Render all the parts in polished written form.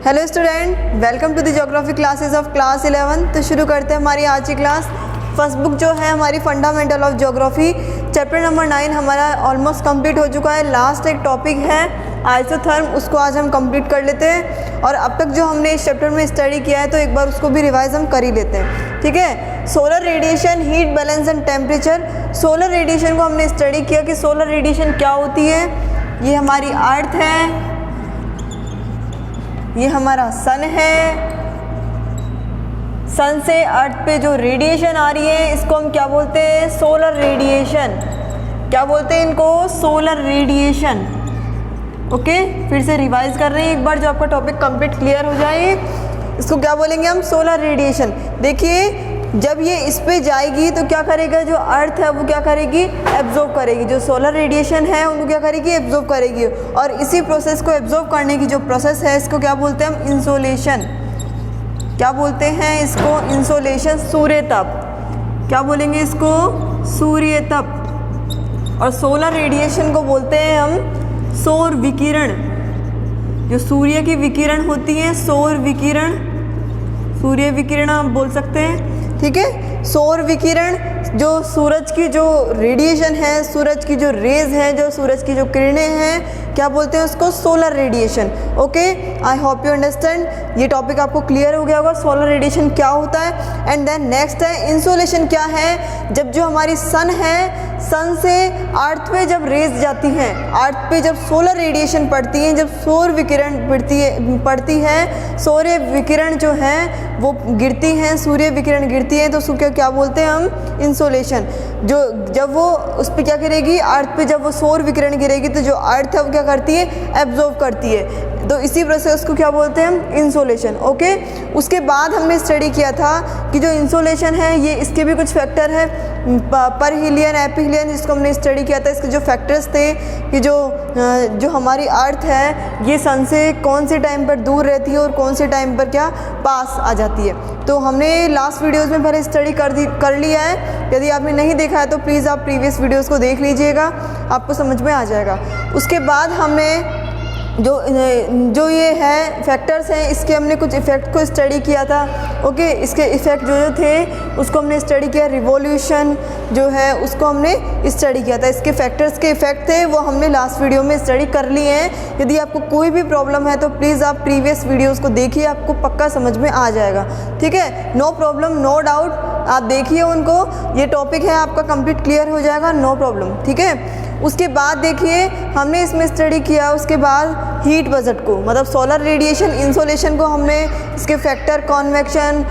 Hello student, welcome to the geography classes of class 11। तो शुरू करते हैं हमारी आज की क्लास। फर्स्ट बुक जो है हमारी fundamental of geography, chapter number 9 हमारा ऑलमोस्ट कंप्लीट हो चुका है। लास्ट एक टॉपिक है आइसोथर्म, उसको आज हम कंप्लीट कर लेते हैं। और अब तक जो हमने इस चैप्टर में स्टडी किया है तो एक बार उसको भी रिवाइज हम कर ही लेते हैं, ठीक है। Solar radiation, heat balance and temperature. Solar radiation को हमने स्टडी किया कि सोलर रेडिएशन क्या होती है। ये हमारी अर्थ है, ये हमारा सन है। सन से अर्थ पे जो रेडिएशन आ रही है इसको हम क्या बोलते हैं? Solar radiation. क्या बोलते हैं इनको? Solar radiation. ओके, फिर से रिवाइज कर रहे हैं एक बार, जो आपका टॉपिक कंप्लीट क्लियर हो जाए। इसको क्या बोलेंगे हम? Solar radiation. देखिए, जब ये इस पे जाएगी तो क्या करेगा? जो अर्थ है वो क्या करेगी? एब्जॉर्ब करेगी। जो सोलर रेडिएशन है उनको क्या करेगी? एब्जॉर्ब करेगी। और इसी प्रोसेस को एब्जॉर्ब करने की जो प्रोसेस है इसको क्या बोलते हैं हम? इंसोलेशन। क्या बोलते हैं इसको? इंसोलेशन। सूर्य तप। क्या बोलेंगे इसको? सूर्य तप। और सोलर रेडिएशन को बोलते हैं हम सौर विकिरण। जो सूर्य की विकिरण होती है, सौर विकिरण, सूर्य विकिरण आप बोल सकते हैं, ठीक है। सौर विकिरण, जो सूरज की जो रेडिएशन है, सूरज की जो रेज है, जो सूरज की जो किरणें हैं, क्या बोलते हैं उसको? Solar radiation. Okay, I hope you understand. ये टॉपिक आपको क्लियर हो गया होगा, सोलर रेडिएशन क्या होता है। एंड देन नेक्स्ट है इंसोलेशन। क्या है? जब जो हमारी सन है, सन से अर्थ पे जब रेज जाती हैं, अर्थ पे जब सोलर रेडिएशन पड़ती है, जब सौर विकिरण पड़ती है, सूर्य विकिरण जो है वो गिरती हैं, सूर्य विकिरण गिरती है, तो उसको क्या बोलते हैं हम? इंसोलेशन। जो जब वो उस पर क्या करेगी, अर्थ पे जब वो सौर विकिरण गिरेगी तो जो अर्थ है वो क्या करती है? एब्जॉर्ब करती है। तो इसी प्रोसेस को क्या बोलते हैं हम? इंसोलेशन। ओके, उसके बाद हमने स्टडी किया था कि जो इंसोलेशन है ये इसके भी कुछ फैक्टर है, परहीलियन, एपीहिलियन, जिसको हमने स्टडी किया था। इसके जो फैक्टर्स थे कि जो हमारी अर्थ है ये सन से कौन से टाइम पर दूर रहती है और कौन से टाइम पर क्या पास आ जाती है। तो हमने लास्ट वीडियोस में पहले स्टडी कर लिया है। यदि आपने नहीं देखा है तो प्लीज़ आप प्रीवियस वीडियोस को देख लीजिएगा, आपको समझ में आ जाएगा। उसके बाद हमने जो ये है फैक्टर्स हैं, इसके हमने कुछ इफ़ेक्ट को स्टडी किया था। ओके, इसके इफ़ेक्ट जो थे उसको हमने स्टडी किया। रिवॉल्यूशन जो है उसको हमने स्टडी किया था। इसके फैक्टर्स के इफ़ेक्ट थे वो हमने लास्ट वीडियो में स्टडी कर लिए हैं। यदि आपको कोई भी प्रॉब्लम है तो प्लीज़ आप प्रीवियस वीडियोज़ को देखिए, आपको पक्का समझ में आ जाएगा, ठीक है। नो प्रॉब्लम, नो डाउट, आप देखिए उनको। ये टॉपिक है आपका कंप्लीट क्लियर हो जाएगा, नो प्रॉब्लम, ठीक है। उसके बाद देखिए हमने इसमें स्टडी किया, उसके बाद हीट बजट को, मतलब सोलर रेडिएशन, इंसोलेशन को हमने, इसके फैक्टर, कॉन्वेक्शन,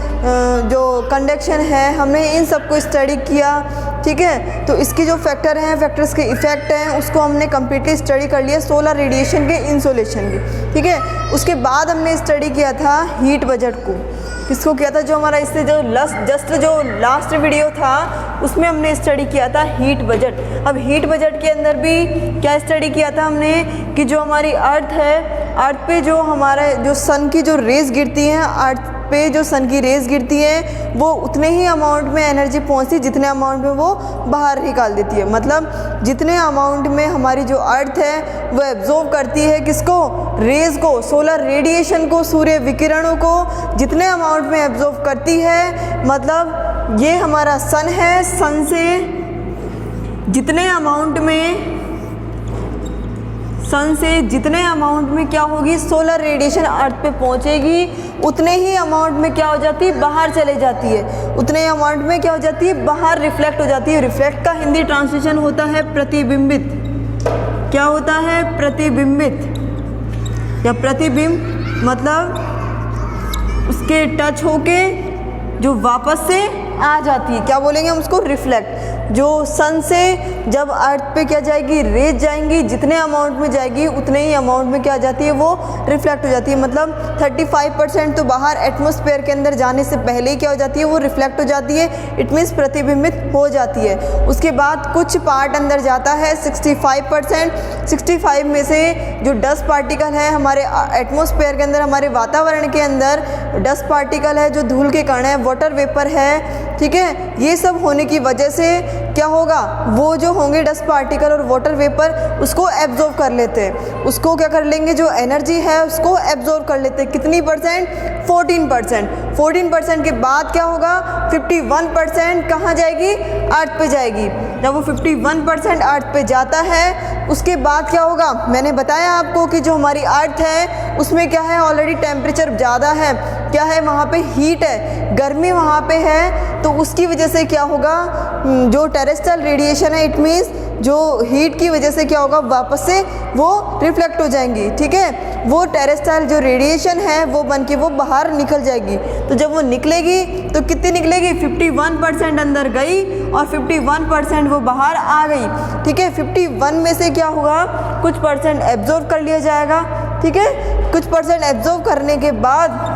जो कंडक्शन है, हमने इन सब को स्टडी किया, ठीक है। तो इसके जो फैक्टर हैं, फैक्टर्स के इफ़ेक्ट हैं, उसको हमने कम्प्लीटली स्टडी कर लिया सोलर रेडिएशन के, इंसोलेशन की, ठीक है। उसके बाद हमने स्टडी किया था हीट बजट को। किसको किया था? जो हमारा इससे जो लास्ट वीडियो था उसमें हमने स्टडी किया था हीट बजट। अब हीट बजट के अंदर भी क्या स्टडी किया था हमने कि जो हमारी अर्थ है, अर्थ पे जो हमारा जो सन की जो रेज गिरती हैं, अर्थ पे जो सन की रेज गिरती है वो उतने ही अमाउंट में एनर्जी पहुंचती जितने अमाउंट में वो बाहर निकाल देती है। मतलब जितने अमाउंट में हमारी जो अर्थ है वो एब्जॉर्ब करती है किसको? रेज को, सोलर रेडिएशन को, सूर्य विकिरणों को जितने अमाउंट में एब्जॉर्ब करती है। मतलब ये हमारा सन है, सन से जितने अमाउंट में क्या होगी? सोलर रेडिएशन अर्थ पे पहुंचेगी, उतने ही अमाउंट में क्या हो जाती है? बाहर चले जाती है। उतने अमाउंट में क्या हो जाती है? बाहर रिफ्लेक्ट हो जाती है। रिफ्लेक्ट का हिंदी ट्रांसलेशन होता है प्रतिबिंबित। क्या होता है? प्रतिबिंबित या प्रतिबिंब, मतलब उसके टच होके जो वापस से आ जाती है, क्या बोलेंगे हम उसको? रिफ्लेक्ट। जो सन से जब अर्थ पे क्या जाएगी? रेज जाएंगी, जितने अमाउंट में जाएगी उतने ही अमाउंट में क्या जाती है? वो रिफ्लेक्ट हो जाती है। मतलब 35% तो बाहर एटमॉस्फेयर के अंदर जाने से पहले ही क्या हो जाती है? वो रिफ्लेक्ट हो जाती है। इट मीन्स प्रतिबिंबित हो जाती है। उसके बाद कुछ पार्ट अंदर जाता है, 65%। 65 में से जो डस्ट पार्टिकल है हमारे एटमॉस्फेयर के अंदर, हमारे वातावरण के अंदर डस्ट पार्टिकल है, जो धूल के कण है, वाटर वेपर है, ठीक है। ये सब होने की वजह से क्या होगा, वो जो होंगे डस्ट पार्टिकल और वाटर वेपर उसको एब्जॉर्ब कर लेते हैं, उसको क्या कर लेंगे, जो एनर्जी है उसको एब्जॉर्ब कर लेते हैं। कितनी परसेंट, 14%। 14% के बाद क्या होगा, 51% कहाँ जाएगी, अर्थ पे जाएगी। जब वो 51% अर्थ पे जाता है उसके बाद क्या होगा, मैंने बताया आपको कि जो हमारी अर्थ है उसमें क्या है, ऑलरेडी टेम्परेचर ज़्यादा है, क्या है वहाँ पे हीट है, गर्मी वहाँ पे है, तो उसकी वजह से क्या होगा, जो टेरेस्ट्रियल रेडिएशन है इट मीन्स जो हीट की वजह से क्या होगा, वापस से वो रिफ्लेक्ट हो जाएंगी, ठीक है। वो टेरेस्ट्रियल जो रेडिएशन है वो बन के वो बाहर निकल जाएगी। तो जब वो निकलेगी तो कितनी निकलेगी, 51% अंदर गई और 51% वो बाहर आ गई, ठीक है। 51 में से क्या होगा, कुछ परसेंट एब्जॉर्ब कर लिया जाएगा, ठीक है। कुछ परसेंट एब्जॉर्ब करने के बाद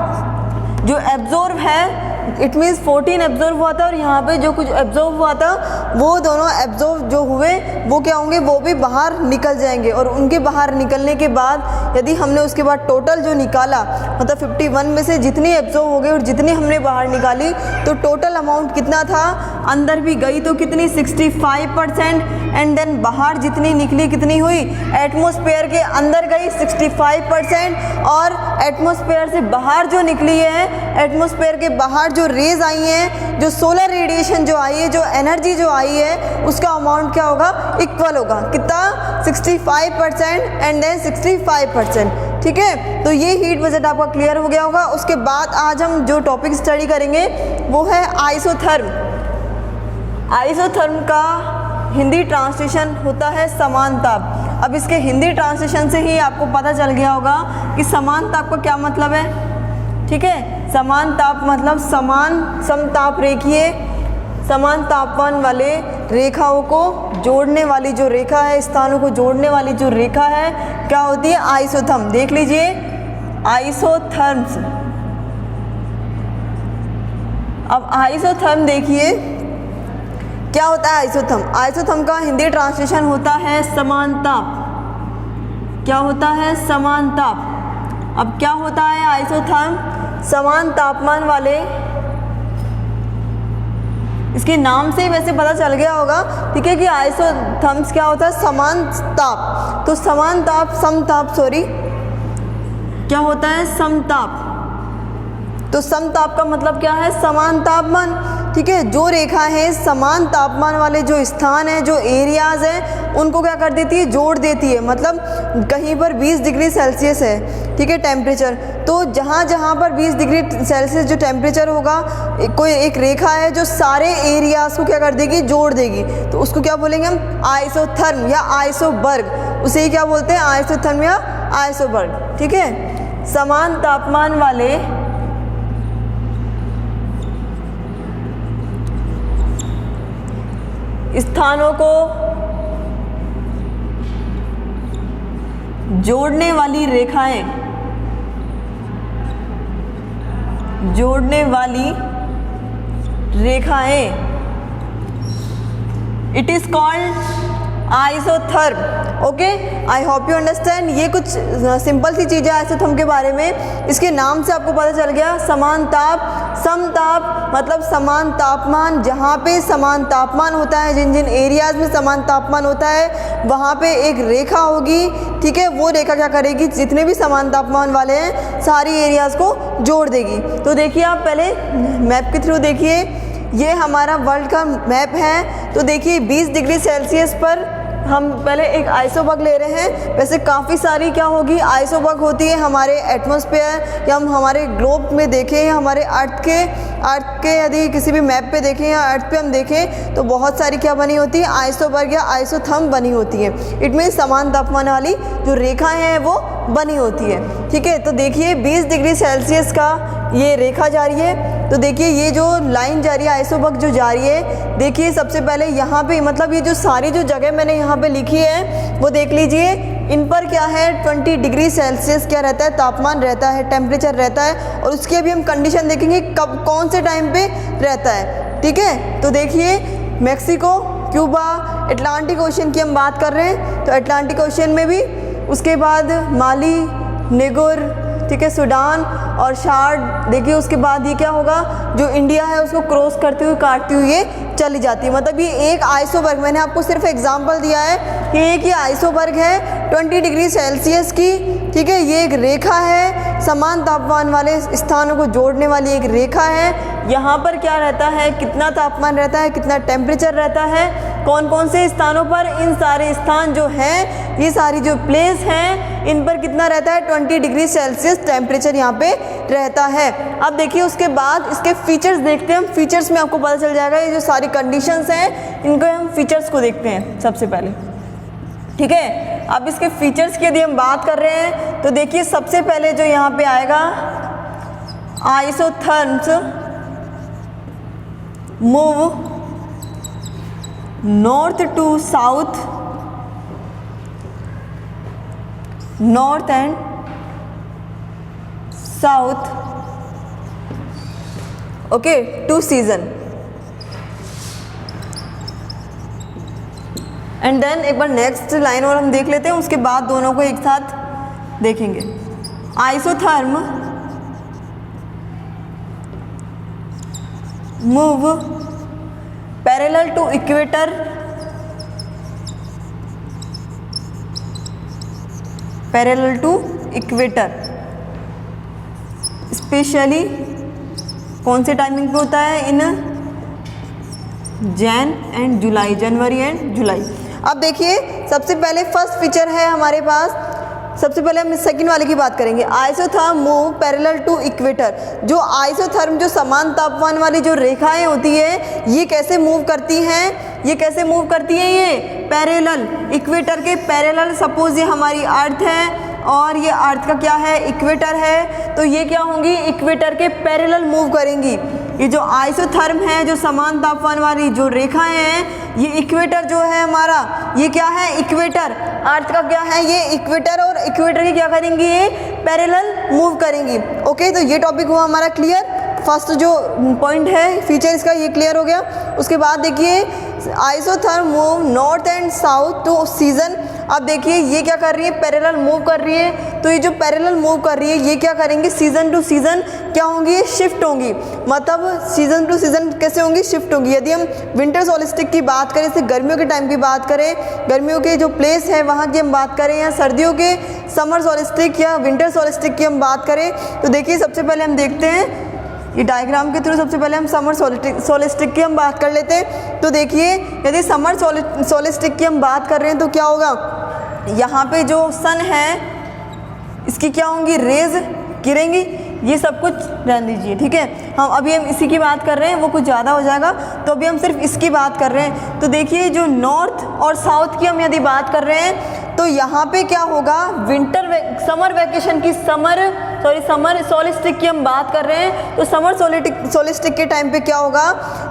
जो एब्जॉर्ब है इट मीन्स 14 एब्जॉर्ब हुआ था और यहाँ पे जो कुछ एब्जॉर्ब हुआ था वो दोनों एब्जॉर्ब जो हुए वो क्या होंगे, वो भी बाहर निकल जाएंगे। और उनके बाहर निकलने के बाद यदि हमने उसके बाद टोटल जो निकाला, मतलब 51 में से जितनी एब्जॉर्ब हो गई और जितनी हमने बाहर निकाली, तो टोटल अमाउंट कितना था, अंदर भी गई तो कितनी 65%, एंड देन बाहर जितनी निकली कितनी हुई, एटमॉस्फेयर के अंदर गई 65% और एटमॉस्फेयर से बाहर जो निकली है, एटमॉस्फेयर के बाहर जो रेज आई हैं, जो सोलर रेडिएशन जो आई है, जो एनर्जी जो आई है, उसका अमाउंट क्या होगा, इक्वल होगा, कितना 65% एंड देन 65%, ठीक है। तो ये हीट बजट आपका क्लियर हो गया होगा। उसके बाद आज हम जो टॉपिक स्टडी करेंगे वो है आइसोथर्म। आइसोथर्म का हिंदी ट्रांसलेशन होता है समान ताप। अब इसके हिंदी ट्रांसलेशन से ही आपको पता चल गया होगा कि समान ताप का क्या मतलब है, ठीक है। समान ताप मतलब समान समताप रेखीय, समान तापमान वाले रेखाओं को जोड़ने वाली जो रेखा है, स्थानों को जोड़ने वाली जो रेखा है क्या होती है, आइसोथर्म। देख लीजिए आइसोथर्म्स। अब आइसोथर्म देखिए क्या होता है आइसोथर्म। आइसोथर्म का हिंदी ट्रांसलेशन होता है समान ताप। क्या होता है, समान ताप। अब क्या होता है आइसोथर्म, समान तापमान वाले, इसके नाम से ही वैसे पता चल गया होगा, ठीक है, कि आइसोथर्म्स क्या होता है, समान ताप। तो समान ताप, समताप, सॉरी क्या होता है, समताप। तो समताप का मतलब क्या है, समान तापमान, ठीक है। जो रेखा है समान तापमान वाले जो स्थान है, जो एरियाज हैं, उनको क्या कर देती है, जोड़ देती है। मतलब कहीं पर 20 डिग्री सेल्सियस है, ठीक है, टेम्परेचर, तो जहाँ जहाँ पर 20 डिग्री सेल्सियस जो टेम्परेचर होगा, कोई एक रेखा है जो सारे एरियाज को क्या कर देगी, जोड़ देगी, तो उसको क्या बोलेंगे हम, आइसोथर्म या आइसोबर्ग। उसे ही क्या बोलते हैं, आइसोथर्म या आइसोबर्ग, ठीक है। समान तापमान वाले स्थानों को जोड़ने वाली रेखाएं, जोड़ने वाली रेखाएं, it is called isotherm. Okay, I hope you understand. ये कुछ सिंपल सी चीज़ें आइसोथर्म के बारे में, इसके नाम से आपको पता चल गया। समान ताप, समताप मतलब समान तापमान, जहाँ पे समान तापमान होता है, जिन जिन एरियाज में समान तापमान होता है वहाँ पे एक रेखा होगी, ठीक है। वो रेखा क्या करेगी, जितने भी समान तापमान वाले हैं सारी एरियाज को जोड़ देगी। तो देखिए आप पहले मैप के थ्रू देखिए, ये हमारा वर्ल्ड का मैप है। तो देखिए 20 डिग्री सेल्सियस पर हम पहले एक आइसोबर्ग ले रहे हैं। वैसे काफ़ी सारी क्या होगी, आइसोबर्ग होती है हमारे एटमॉस्फेयर या हम हमारे ग्लोब में देखें, हमारे अर्थ के यदि किसी भी मैप पे देखें या अर्थ पे हम देखें तो बहुत सारी क्या बनी होती है, आइसोबर्ग या आइसोथर्म बनी होती है। इट मीन्स समान तापमान वाली जो रेखाएं हैं वो बनी होती है, ठीक है। तो देखिए 20 डिग्री सेल्सियस का ये रेखा जा रही है। तो देखिए ये जो लाइन जा रही है आइसोबर्ग जो जा रही है, देखिए सबसे पहले यहाँ पे मतलब ये जो सारी जो जगह मैंने यहाँ पे लिखी है वो देख लीजिए, इन पर क्या है 20 डिग्री सेल्सियस क्या रहता है, तापमान रहता है, टेम्परेचर रहता है। और उसकी अभी हम कंडीशन देखेंगे कब कौन से टाइम पे रहता है, ठीक है। तो देखिए मैक्सिको, क्यूबा, अटलांटिक ओशन की हम बात कर रहे हैं, तो अटलांटिक ओशन में भी, उसके बाद माली, निगर, ठीक है, सूडान और शार्ड। देखिए उसके बाद ये क्या होगा, जो इंडिया है उसको क्रॉस करते हुए काटती हुई ये चली जाती है। मतलब ये एक आइसोबर्ग, मैंने आपको सिर्फ एग्जांपल दिया है कि एक ये आइसोबर्ग है 20 डिग्री सेल्सियस की, ठीक है। ये एक रेखा है, समान तापमान वाले स्थानों को जोड़ने वाली एक रेखा है। यहाँ पर क्या रहता है, कितना तापमान रहता है, कितना टेम्परेचर रहता है, कौन कौन से स्थानों पर, इन सारे स्थान जो हैं, ये सारी जो प्लेस हैं, इन पर कितना रहता है 20 डिग्री सेल्सियस टेम्परेचर यहाँ पे रहता है। अब देखिए उसके बाद इसके फीचर्स देखते हैं हम। फीचर्स में आपको पता चल जाएगा, ये जो सारी कंडीशंस हैं इनको हम फीचर्स को देखते हैं सबसे पहले, ठीक है। अब इसके फीचर्स की यदि हम बात कर रहे हैं तो देखिए सबसे पहले जो यहाँ पे आएगा, isotherms move north to south, north and south, okay, to season. And then एक बार नेक्स्ट लाइन और हम देख लेते हैं, उसके बाद दोनों को एक साथ देखेंगे। Isotherm move parallel to equator, parallel to equator, specially कौन से टाइमिंग पे होता है, in Jan and July, January and July. अब देखिए सबसे पहले फर्स्ट फीचर है हमारे पास, सबसे पहले हम सेकंड वाले की बात करेंगे। Isotherm move parallel to equator. जो आइसोथर्म, जो समान तापमान वाली जो रेखाएं होती है, ये कैसे मूव करती हैं, ये कैसे मूव करती हैं, ये पैरेलल, इक्वेटर के पैरेलल। सपोज ये हमारी अर्थ है और ये अर्थ का क्या है, इक्वेटर है, तो ये क्या होंगी, इक्वेटर के पैरेलल मूव करेंगी। ये जो आइसोथर्म है, जो समान तापमान वाली जो रेखाएं हैं, ये इक्वेटर जो है हमारा, ये क्या है, इक्वेटर, अर्थ का क्या है, ये इक्वेटर, और इक्वेटर की क्या करेंगी, ये पैरेलल मूव करेंगी। ओके, तो ये टॉपिक हुआ हमारा क्लियर। फर्स्ट जो पॉइंट है फीचर इसका, ये क्लियर हो गया। उसके बाद देखिए isotherm move north and south to season. अब देखिए ये क्या कर रही है, पैरेलल मूव कर रही है। तो ये जो पैरेलल मूव कर रही है, ये क्या करेंगे, सीजन टू सीजन क्या होंगी, ये शिफ्ट होंगी। मतलब सीजन टू सीजन कैसे होंगी, शिफ्ट होंगी। यदि हम विंटर सोलिस्टिक की बात करें, जैसे गर्मियों के टाइम की बात करें, गर्मियों के जो प्लेस है वहाँ की हम बात करें, या सर्दियों के समर सोलिस्टिक या विंटर सोलिस्टिक की हम बात करें, तो देखिए सबसे पहले हम देखते हैं ये डायग्राम के थ्रू। सबसे पहले हम समर सोलिस्टिक की हम बात कर लेते हैं। तो देखिए यदि समर सोलिस्टिक की हम बात कर रहे हैं तो क्या होगा, यहाँ पे जो सन है इसकी क्या होंगी, रेज गिरेंगी। ये सब कुछ रहने दीजिए, ठीक है। हम अभी हम इसी की बात कर रहे हैं, वो कुछ ज़्यादा हो जाएगा, तो अभी हम सिर्फ इसकी बात कर रहे हैं। तो देखिए जो नॉर्थ और साउथ की हम यदि बात कर रहे हैं तो यहाँ पे क्या होगा, समर वैकेशन की, समर सोलिस्टिक की हम बात कर रहे हैं। तो समर सोलिस्टिक के टाइम पे क्या होगा,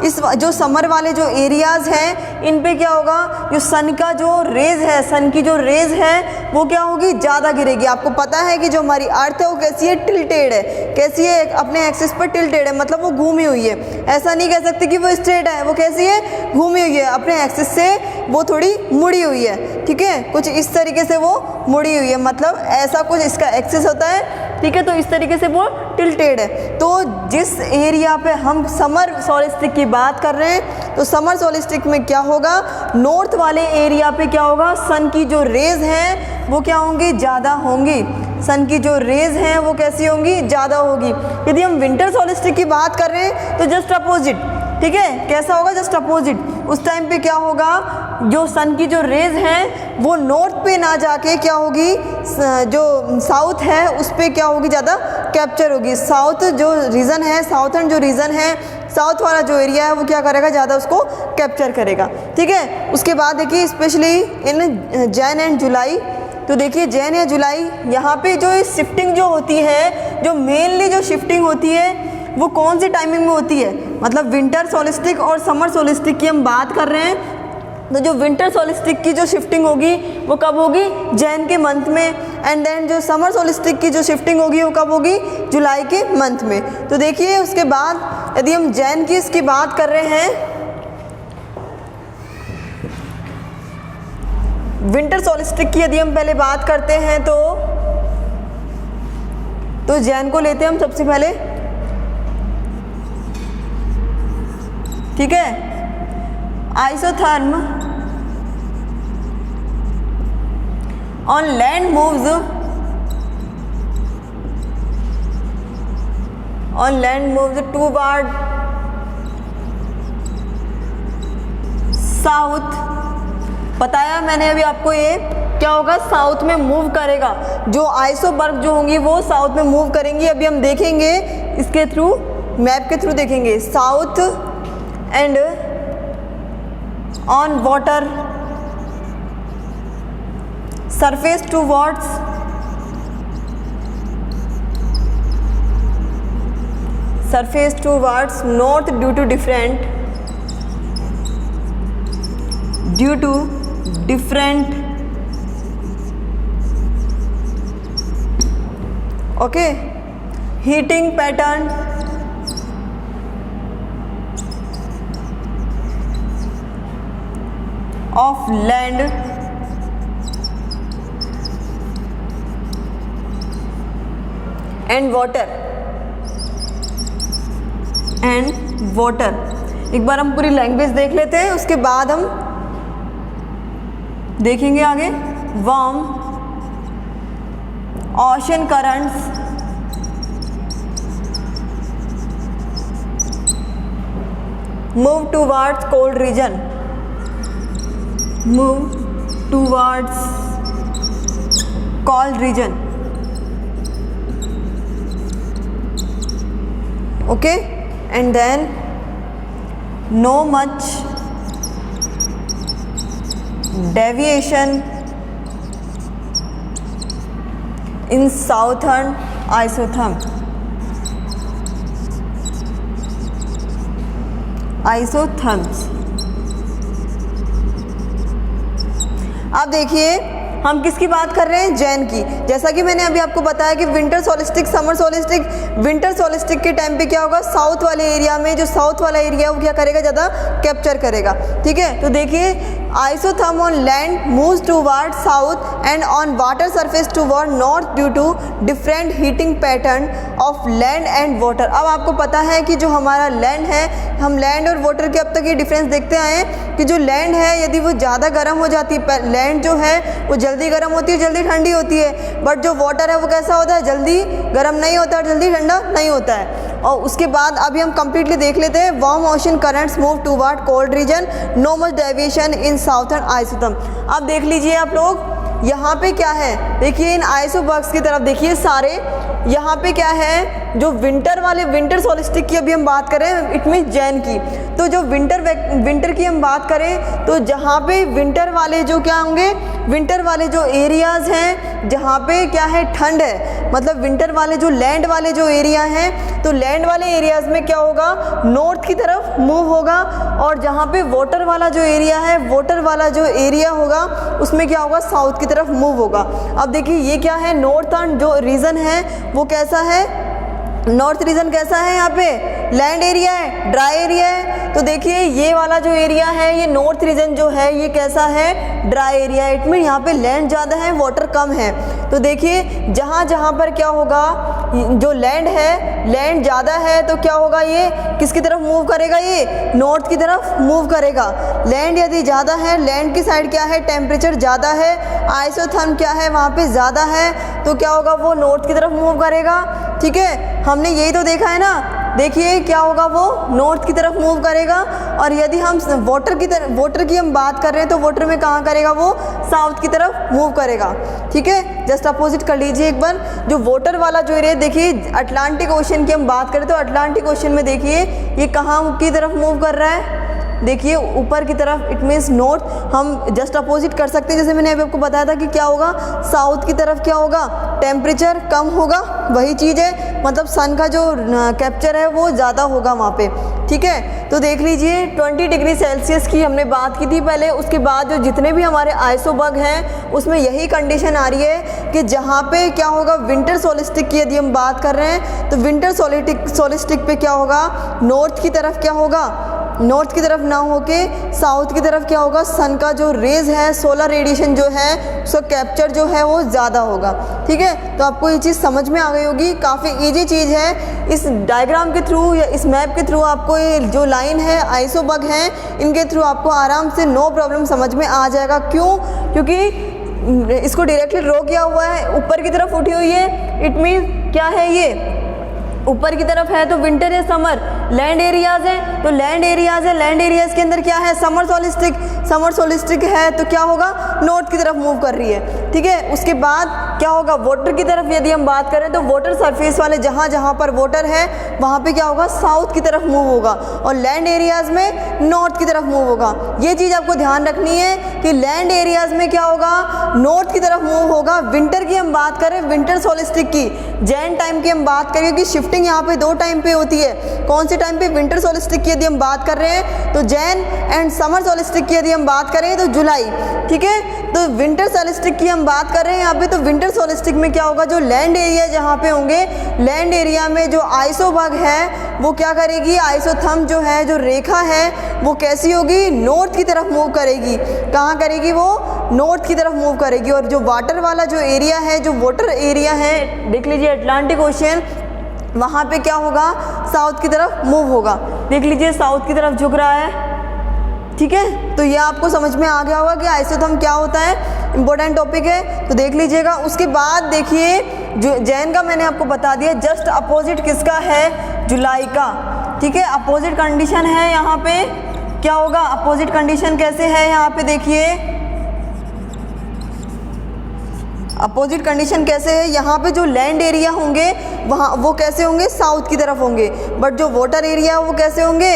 इस जो समर वाले जो एरियाज़ हैं इन पे क्या होगा, जो सन का जो रेज है, सन की जो रेज है वो क्या होगी, ज़्यादा गिरेगी। आपको पता है कि जो हमारी अर्थ है वो कैसी है, टिल्टेड है। कैसी है, अपने एक्सिस पर टिल्टेड है, मतलब वो घूमी हुई है। ऐसा नहीं कह सकते कि वो स्ट्रेट है, वो कैसी है, घूमी हुई है, अपने एक्सिस से वो थोड़ी मुड़ी हुई है, ठीक है। कुछ इस तरीके से वो मुड़ी हुई है, मतलब ऐसा कुछ इसका एक्सिस होता है, ठीक है। तो इस तरीके से वो टिल्टेड है। तो जिस एरिया पे हम समर सोलिस्टिक की बात कर रहे हैं, तो समर सोलिस्टिक में क्या होगा, नॉर्थ वाले एरिया पे क्या होगा, सन की जो रेज हैं वो क्या होंगी, ज़्यादा होंगी। सन की जो रेज हैं वो कैसी होंगी, ज़्यादा होगी। यदि हम विंटर सोलिस्टिक की बात कर रहे हैं तो जस्ट अपोजिट, ठीक है। कैसा होगा, जस्ट अपोजिट। उस टाइम पे क्या होगा, जो सन की जो रेज हैं वो नॉर्थ पे ना जाके क्या होगी, जो साउथ है उस पे क्या होगी, ज़्यादा कैप्चर होगी। साउथ जो रीजन है, साउथर्न जो रीजन है, साउथ वाला जो एरिया है वो क्या करेगा, ज़्यादा उसको कैप्चर करेगा, ठीक है। उसके बाद देखिए स्पेशली इन जैन एंड जुलाई। तो देखिए जैन या जुलाई, यहाँ पे जो शिफ्टिंग जो होती है, जो मेनली जो शिफ्टिंग होती है वो कौन सी टाइमिंग में होती है, मतलब विंटर सोलिस्टिक और समर सोलिस्टिक की हम बात कर रहे हैं। तो जो विंटर सोलिस्टिक की जो शिफ्टिंग होगी वो कब होगी, जैन के मंथ में। एंड देन जो समर सोलिस्टिक की जो शिफ्टिंग होगी वो कब होगी, जुलाई के मंथ में। तो देखिए उसके बाद यदि हम जैन की इसकी बात कर रहे हैं, विंटर सोलिस्टिक की यदि हम पहले बात करते हैं तो तो जैन को लेते हैं हम सबसे पहले, ठीक है। Isotherm on land moves toward south. बताया मैंने अभी आपको, ये क्या होगा, साउथ में मूव करेगा। जो आइसोबर्ग जो होंगी वो साउथ में मूव करेंगी। अभी हम देखेंगे इसके थ्रू, मैप के थ्रू देखेंगे। South and on water surface towards north due to different okay heating pattern of land and water. एक बार हम पूरी लैंग्वेज देख लेते हैं, उसके बाद हम देखेंगे आगे। Warm ocean currents move towards cold region, okay, and then no much deviation in southern isotherms। आप देखिए हम किसकी बात कर रहे हैं, जैन की। जैसा कि मैंने अभी आपको बताया कि विंटर सोलिस्टिक, समर सोलिस्टिक, विंटर सोलिस्टिक के टाइम पे क्या होगा, साउथ वाले एरिया में, जो साउथ वाला एरिया वो क्या करेगा, ज़्यादा कैप्चर करेगा, ठीक है। तो देखिए isotherm on land moves toward south and on water surface toward north due to different heating pattern of land and water. अब आपको पता है कि जो हमारा लैंड है, हम लैंड और वाटर के अब तक ये डिफरेंस देखते आए हैं कि जो लैंड है यदि वो ज़्यादा गर्म हो जाती है, लैंड जो है वो जल्दी गर्म होती है, जल्दी ठंडी होती है, बट जो वाटर है वो कैसा होता है, जल्दी गर्म नहीं होता और जल्दी ठंडा नहीं होता है। और उसके बाद अभी हम कंप्लीटली देख लेते हैं। Warm ocean currents move toward cold region, no much deviation in southern isotherm. अब देख लीजिए आप लोग, यहाँ पे क्या है, देखिए इन आइसोबर्ग्स की तरफ देखिए सारे, यहाँ पे क्या है, जो विंटर वाले, विंटर सोलिस्टिक की अभी हम बात करें, इट मीन जैन की। तो जो विंटर की हम बात करें तो जहाँ पे विंटर वाले जो क्या होंगे, विंटर वाले जो एरियाज़ हैं जहाँ पे क्या है, ठंड है, मतलब विंटर वाले जो लैंड वाले जो एरिया हैं, तो लैंड वाले एरियाज़ में क्या होगा, नॉर्थ की तरफ मूव होगा। और जहाँ पे वाटर वाला जो एरिया है, वाटर वाला जो एरिया होगा उसमें क्या होगा, साउथ की तरफ मूव होगा। अब देखिए ये क्या है, नॉर्थर्न जो रीजन है वो कैसा है, नॉर्थ रीजन कैसा है, यहाँ पे लैंड एरिया है, ड्राई एरिया है। तो देखिए ये वाला जो एरिया है, ये नॉर्थ रीजन जो है ये कैसा है, ड्राई एरिया है। इट मीन यहाँ पे लैंड ज़्यादा है, वाटर कम है। तो देखिए जहाँ जहाँ पर क्या होगा, जो लैंड है, लैंड ज़्यादा है तो क्या होगा, ये किसकी तरफ मूव करेगा, ये नॉर्थ की तरफ मूव करेगा। लैंड यदि ज़्यादा है, लैंड की साइड क्या है, टेम्परेचर ज़्यादा है, आइसोथर्म क्या है वहाँ पे ज़्यादा है, तो क्या होगा, वो नॉर्थ की तरफ मूव करेगा, ठीक है। हमने यही तो देखा है ना, देखिए क्या होगा, वो नॉर्थ की तरफ मूव करेगा। और यदि हम वाटर की हम बात कर रहे हैं तो वाटर में कहाँ करेगा, वो साउथ की तरफ मूव करेगा, ठीक है। जस्ट अपोजिट कर लीजिए एक बार, जो वाटर वाला जो एरिया, देखिए अटलांटिक ओशन की हम बात करें तो अटलांटिक ओशन में देखिए ये कहाँ की तरफ मूव कर रहा है, देखिए ऊपर की तरफ, इट मीन्स नॉर्थ। हम जस्ट अपोजिट कर सकते हैं, जैसे मैंने अभी आपको बताया था कि क्या होगा, साउथ की तरफ क्या होगा, टेम्परेचर कम होगा, वही चीज़ है, मतलब सन का जो कैप्चर है वो ज़्यादा होगा वहाँ पे, ठीक है। तो देख लीजिए 20 डिग्री सेल्सियस की हमने बात की थी पहले, उसके बाद जो जितने भी हमारे आइसोबर्ग हैं उसमें यही कंडीशन आ रही है कि जहाँ पे क्या होगा, विंटर सोलिस्टिक की यदि हम बात कर रहे हैं तो विंटर सोलिस्टिक पे क्या होगा, नॉर्थ की तरफ क्या होगा, नॉर्थ की तरफ ना होके साउथ की तरफ क्या होगा, सन का जो रेज है, सोलर रेडिएशन जो है उसका कैप्चर जो है वो ज़्यादा होगा। ठीक है, तो आपको ये चीज़ समझ में आ गई होगी, काफ़ी ईजी चीज़ है। इस डायग्राम के थ्रू या इस मैप के थ्रू आपको ये जो लाइन है, आइसोबग हैं, इनके थ्रू आपको आराम से नो प्रॉब्लम समझ में आ जाएगा। क्यों? क्योंकि इसको डायरेक्टली ड्रॉ किया हुआ है, ऊपर की तरफ उठी हुई है, इट मीन क्या है, ये ऊपर की तरफ है तो विंटर या समर, लैंड एरियाज है तो लैंड एरियाज है, लैंड एरियाज के अंदर क्या है, समर सोलिस्टिक है तो क्या होगा, नॉर्थ की तरफ मूव कर रही है। ठीक है, उसके बाद क्या होगा, वाटर की तरफ यदि हम बात करें तो वाटर सरफेस वाले जहाँ जहाँ पर वाटर है वहाँ पे क्या होगा, साउथ की तरफ मूव होगा, और लैंड एरियाज में नॉर्थ की तरफ मूव होगा। ये चीज़ आपको ध्यान रखनी है कि लैंड एरियाज में क्या होगा, नॉर्थ की तरफ मूव होगा। विंटर की हम बात करें, विंटर सोलिस्टिक की, जैन टाइम की हम बात करें कि शिफ्टिंग यहाँ पे 2 टाइम पे होती है। कौन से टाइम पे, विंटर सोलिस्टिक की यदि हम बात कर रहे हैं तो जैन, एंड समर सोलिस्टिक की यदि हम बात करें तो जुलाई। ठीक है, तो विंटर सोलिस्टिक की हम बात कर रहे हैं यहाँ पे, तो विंटर सोलिस्टिक में क्या होगा, जो लैंड एरिया जहाँ पे होंगे, लैंड एरिया में जो आइसोबग है वो क्या करेगी, आइसोथर्म जो है, जो रेखा है वो कैसी होगी, नॉर्थ की तरफ मूव करेगी। कहाँ करेगी, वो नॉर्थ की तरफ मूव करेगी। और जो वाटर वाला जो एरिया है, जो वाटर एरिया है, देख लीजिए अटलांटिक ओशियन, वहाँ पे क्या होगा, साउथ की तरफ मूव होगा। देख लीजिए साउथ की तरफ झुक रहा है। ठीक है, तो ये आपको समझ में आ गया होगा कि आइसोथर्म क्या होता है, इंपॉर्टेंट टॉपिक है, तो देख लीजिएगा। उसके बाद देखिए जो जैन का मैंने आपको बता दिया, जस्ट अपोजिट किसका है, जुलाई का। ठीक है, अपोजिट कंडीशन है यहाँ पे, क्या होगा, अपोजिट कंडीशन कैसे है यहाँ पे, देखिए अपोजिट कंडीशन कैसे है, यहाँ पे जो लैंड एरिया होंगे वहाँ वो कैसे होंगे, साउथ की तरफ होंगे, बट जो वाटर एरिया है वो कैसे होंगे,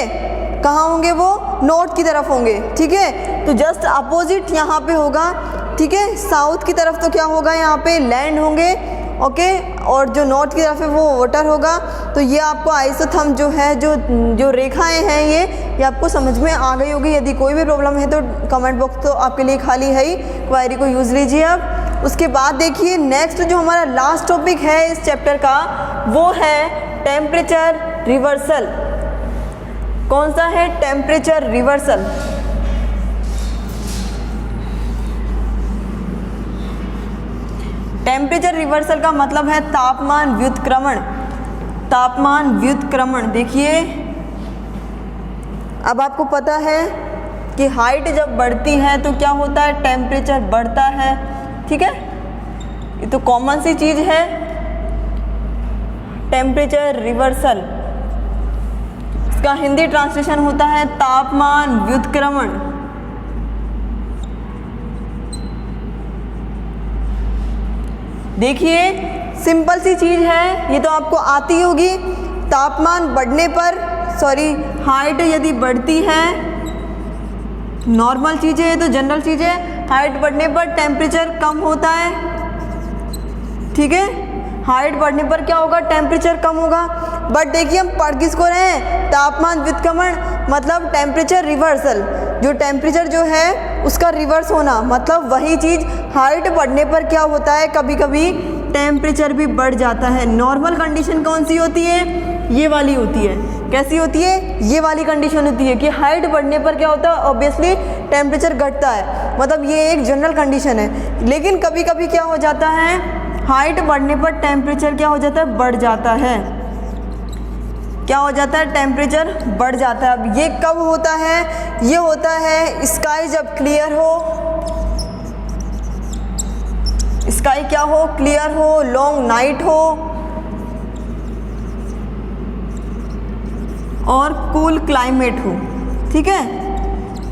कहाँ होंगे, वो नॉर्थ की तरफ होंगे। ठीक है, तो जस्ट अपोजिट यहाँ पे होगा। ठीक है, साउथ की तरफ तो क्या होगा, यहाँ पे लैंड होंगे, ओके, और जो नॉर्थ की तरफ है वो वाटर होगा। तो ये आपको आइसोथर्म जो है, जो रेखाएं हैं ये आपको समझ में आ गई होगी। यदि कोई भी प्रॉब्लम है तो कमेंट बॉक्स तो आपके लिए खाली है ही, क्वेरी को यूज़ लीजिए आप। उसके बाद देखिए नेक्स्ट जो हमारा लास्ट टॉपिक है इस चैप्टर का, वो है टेम्परेचर रिवर्सल। कौन सा है, टेम्परेचर रिवर्सल। टेम्परेचर रिवर्सल का मतलब है तापमान व्युत्क्रमण। तापमान व्युत्क्रमण, देखिए अब आपको पता है कि हाइट जब बढ़ती है तो क्या होता है, टेम्परेचर बढ़ता है। ठीक है, ये तो कॉमन सी चीज है। टेम्परेचर रिवर्सल, इसका हिंदी ट्रांसलेशन होता है तापमान व्युत्क्रमण। देखिए सिंपल सी चीज है, ये तो आपको आती होगी। तापमान बढ़ने पर, हाइट यदि बढ़ती है, नॉर्मल चीज़ें है तो जनरल चीज़ें, हाइट बढ़ने पर टेम्परेचर कम होता है। ठीक है, हाइट बढ़ने पर क्या होगा, टेम्परेचर कम होगा। बट देखिए हम पढ़ किसको रहे हैं, तापमान व्युत्क्रमण मतलब टेम्परेचर रिवर्सल। जो टेम्परेचर जो है उसका रिवर्स होना, मतलब वही चीज़ हाइट बढ़ने पर क्या होता है, कभी कभी टेम्परेचर भी बढ़ जाता है। नॉर्मल कंडीशन कौन सी होती है, ये वाली होती है। कैसी होती है, ये वाली कंडीशन होती है कि हाइट बढ़ने पर क्या होता है, ऑब्वियसली टेम्परेचर घटता है, मतलब ये एक जनरल कंडीशन है। लेकिन कभी कभी क्या हो जाता है, हाइट बढ़ने पर टेम्परेचर क्या हो जाता है, बढ़ जाता है। क्या हो जाता है, टेम्परेचर बढ़ जाता है। अब ये कब होता है, ये होता है स्काई जब क्लियर हो, स्काई क्या हो, क्लियर हो, लॉन्ग नाइट हो और कूल क्लाइमेट हो। ठीक है,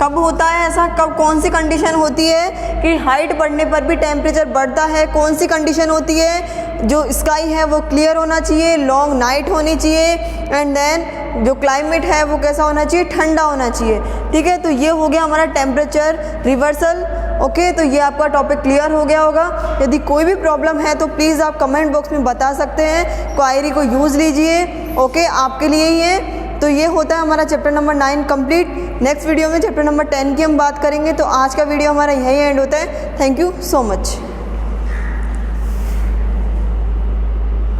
कब होता है ऐसा, कब, कौन सी कंडीशन होती है कि हाइट बढ़ने पर भी टेम्परेचर बढ़ता है, कौन सी कंडीशन होती है, जो स्काई है वो क्लियर होना चाहिए, लॉन्ग नाइट होनी चाहिए, एंड देन जो क्लाइमेट है वो कैसा होना चाहिए, ठंडा होना चाहिए। ठीक है, तो ये हो गया हमारा टेम्परेचर रिवर्सल। ओके, तो ये आपका टॉपिक क्लियर हो गया होगा। यदि कोई भी प्रॉब्लम है तो प्लीज़ आप कमेंट बॉक्स में बता सकते हैं, क्वेरी को यूज़ लीजिए। ओके, आपके लिए ही है। तो ये होता है हमारा chapter number 9 complete. Next video में चैप्टर नंबर 10 की हम बात करेंगे। तो आज का वीडियो हमारा यही एंड होता है। Thank you so much.